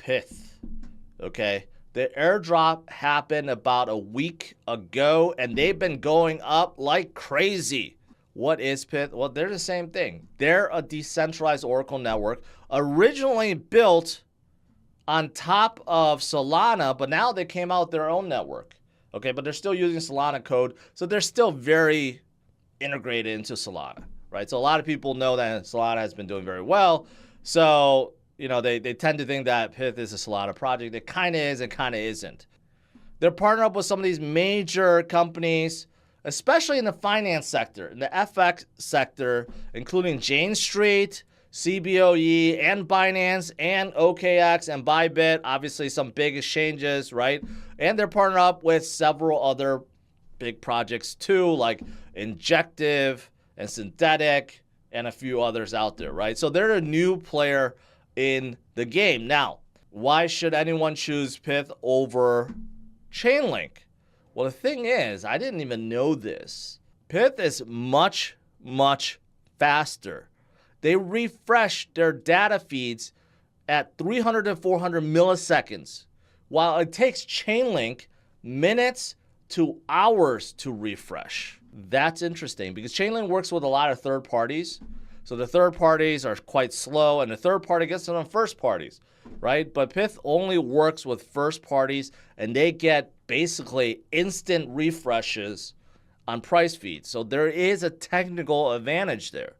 Pyth. Okay, the airdrop happened about a week ago, and they've been going up like crazy. What is Pyth? Well, they're the same thing. They're a decentralized Oracle network, originally built on top of Solana, but now they came out with their own network. Okay, but they're still using Solana code, so they're still very integrated into Solana, right? So a lot of people know that Solana has been doing very well. So, you know, they tend to think that Pyth is a Solana project. It kind of is and kind of isn't. They're partnered up with some of these major companies, especially in the finance sector, in the FX sector, including Jane Street, CBOE, and Binance, and OKX, and Bybit, obviously some big exchanges, right? And they're partnered up with several other big projects too, like Injective and Synthetic, and a few others out there, right? So they're a new player in the game. Now, why should anyone choose Pyth over Chainlink? Well, the thing is, I didn't even know this. Pyth is much, much faster. They refresh their data feeds at 300 to 400 milliseconds, while it takes Chainlink minutes to hours to refresh. That's interesting because Chainlink works with a lot of third parties. So the third parties are quite slow, and the third party gets it on first parties, right? But Pyth only works with first parties, and they get basically instant refreshes on price feeds. So there is a technical advantage there.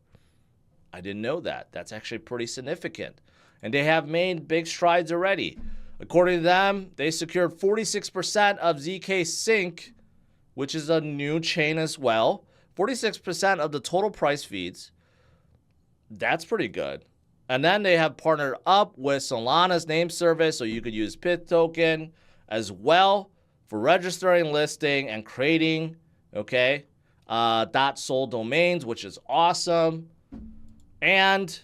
I didn't know that. That's actually pretty significant. And they have made big strides already. According to them, they secured 46% of ZK Sync, which is a new chain as well. 46% of the total price feeds. That's pretty good. And then they have partnered up with Solana's name service, so you could use Pyth token as well for registering, listing, and creating, okay, .sol domains, which is awesome. And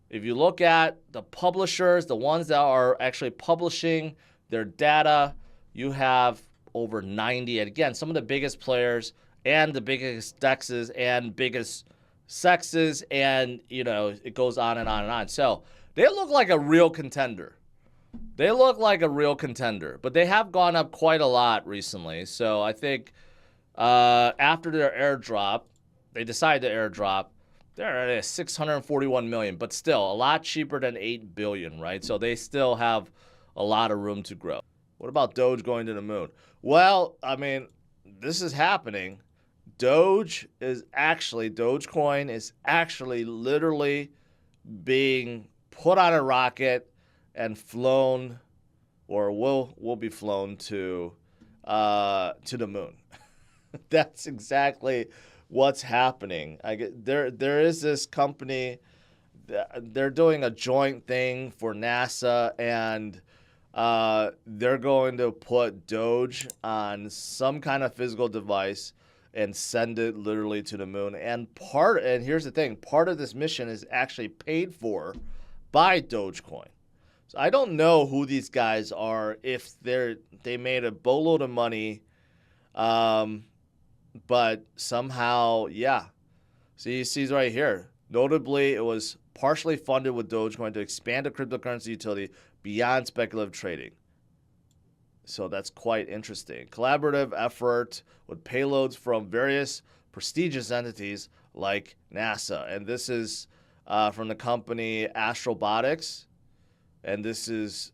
if you look at the publishers, the ones that are actually publishing their data, you have over 90. And again, some of the biggest players and the biggest dexes and biggest sexes, and, you know, it goes on and on and on. So they look like a real contender. They look like a real contender, but they have gone up quite a lot recently. So I think after their airdrop, they decided to airdrop. They're at 641 million, but still a lot cheaper than 8 billion, right? So they still have a lot of room to grow. What about Doge going to the moon? Well, I mean, this is happening. Dogecoin is actually literally being put on a rocket and flown, or will be flown to the moon. That's exactly what's happening. There is this company, they're doing a joint thing for NASA, and they're going to put Doge on some kind of physical device and send it literally to the moon. And here's the thing, part of this mission is actually paid for by Dogecoin. So I don't know who these guys are, if they made a boatload of money, but somehow, yeah. So you see right here, notably, it was partially funded with Dogecoin to expand the cryptocurrency utility beyond speculative trading. So that's quite interesting. Collaborative effort with payloads from various prestigious entities like NASA. And this is from the company Astrobotics. And this is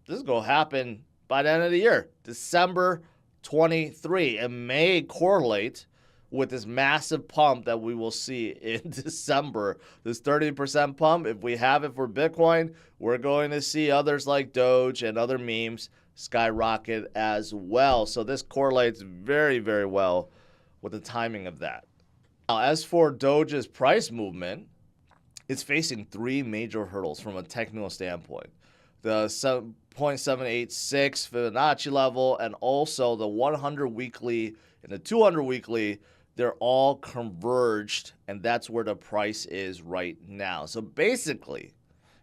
going to happen by the end of the year, December 23. It may correlate with this massive pump that we will see in December. This 30% pump, if we have it for Bitcoin, we're going to see others like Doge and other memes skyrocket as well. So this correlates very, very well with the timing of that. Now, as for Doge's price movement, it's facing three major hurdles from a technical standpoint. The 0.786 Fibonacci level, and also the 100 weekly and the 200 weekly, they're all converged, and that's where the price is right now. So basically,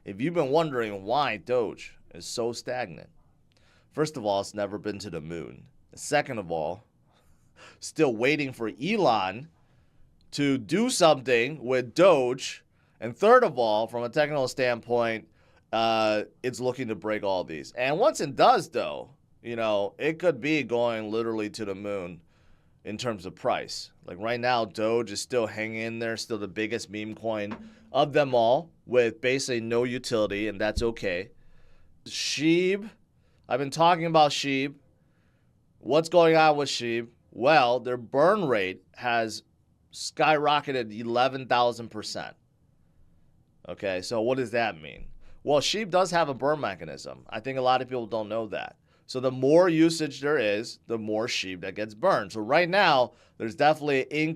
if you've been wondering why Doge is so stagnant, first of all, it's never been to the moon. Second of all, still waiting for Elon to do something with Doge. And third of all, from a technical standpoint, it's looking to break all these. And once it does, though, you know, it could be going literally to the moon in terms of price. Like right now, Doge is still hanging in there, still the biggest meme coin of them all, with basically no utility, and that's okay. Shib, I've been talking about Shib. What's going on with Shib? Well, their burn rate has skyrocketed 11,000%. Okay, so what does that mean? Well, Shib does have a burn mechanism. I think a lot of people don't know that. So the more usage there is, the more Shib that gets burned. So right now, there's definitely an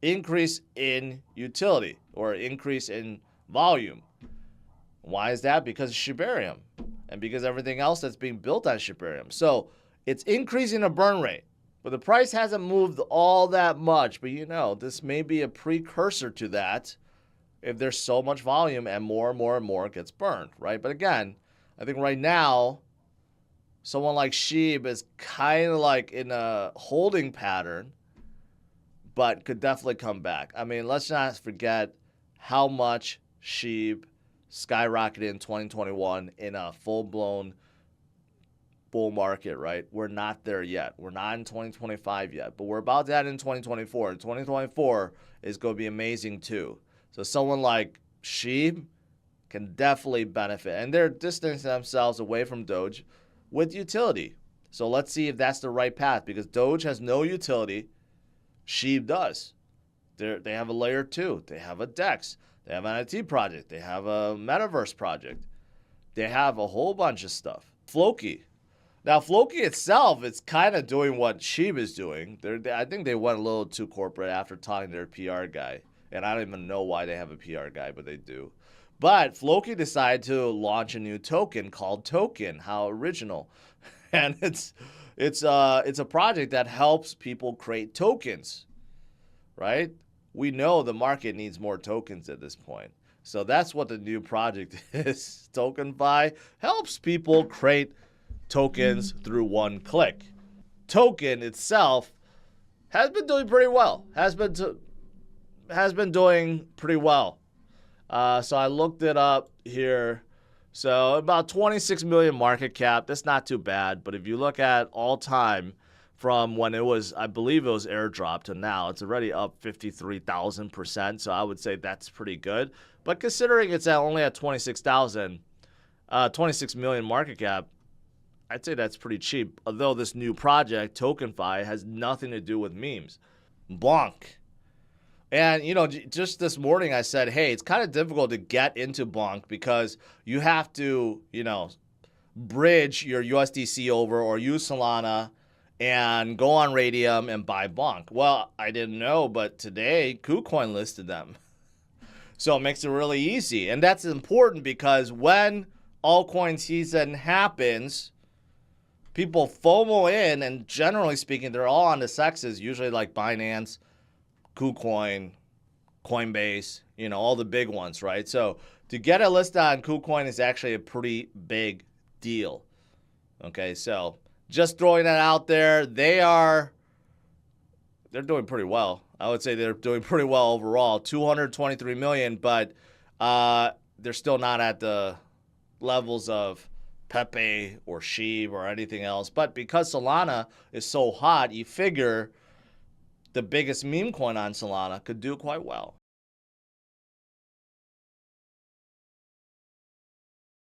increase in utility or increase in volume. Why is that? Because of Shibarium and because everything else that's being built on Shibarium. So it's increasing the burn rate, but the price hasn't moved all that much. But you know, this may be a precursor to that if there's so much volume and more and more gets burned, right? But again, I think right now, someone like Shib is kind of like in a holding pattern, but could definitely come back. I mean, let's not forget how much Shib skyrocketed in 2021 in a full-blown bull market, right? We're not there yet. We're not in 2025 yet, but we're about that in 2024. 2024 is going to be amazing too. So someone like Shib can definitely benefit, and they're distancing themselves away from Doge with utility. So let's see if that's the right path, because Doge has no utility. Shib does. They have a layer 2. They have a DEX. They have an NFT project. They have a metaverse project. They have a whole bunch of stuff. Floki. Now, Floki itself is kind of doing what Shib is doing. I think they went a little too corporate after talking to their PR guy. And I don't even know why they have a PR guy, but they do. But Floki decided to launch a new token called Token. How original. And it's a project that helps people create tokens, right? We know the market needs more tokens at this point. So that's what the new project is. TokenFi helps people create tokens through one click. Token itself has been doing pretty well. Has been doing pretty well. So I looked it up here. So about 26 million market cap. That's not too bad. But if you look at all time from when it was, I believe it was airdropped to now, it's already up 53,000%. So I would say that's pretty good. But considering it's only at 26 million market cap, I'd say that's pretty cheap. Although this new project, TokenFi, has nothing to do with memes. Bonk. And, you know, just this morning I said, hey, it's kind of difficult to get into Bonk because you have to, you know, bridge your USDC over or use Solana and go on Radium and buy Bonk. Well, I didn't know, but today KuCoin listed them. So it makes it really easy. And that's important because when altcoin season happens, people FOMO in, and generally speaking, they're all on the sexes, usually like Binance, KuCoin, Coinbase, you know, all the big ones, right? So to get a list on KuCoin is actually a pretty big deal. Okay, so just throwing that out there, they're doing pretty well. I would say they're doing pretty well overall, 223 million, but they're still not at the levels of Pepe or Shib or anything else. But because Solana is so hot, you figure the biggest meme coin on Solana could do quite well.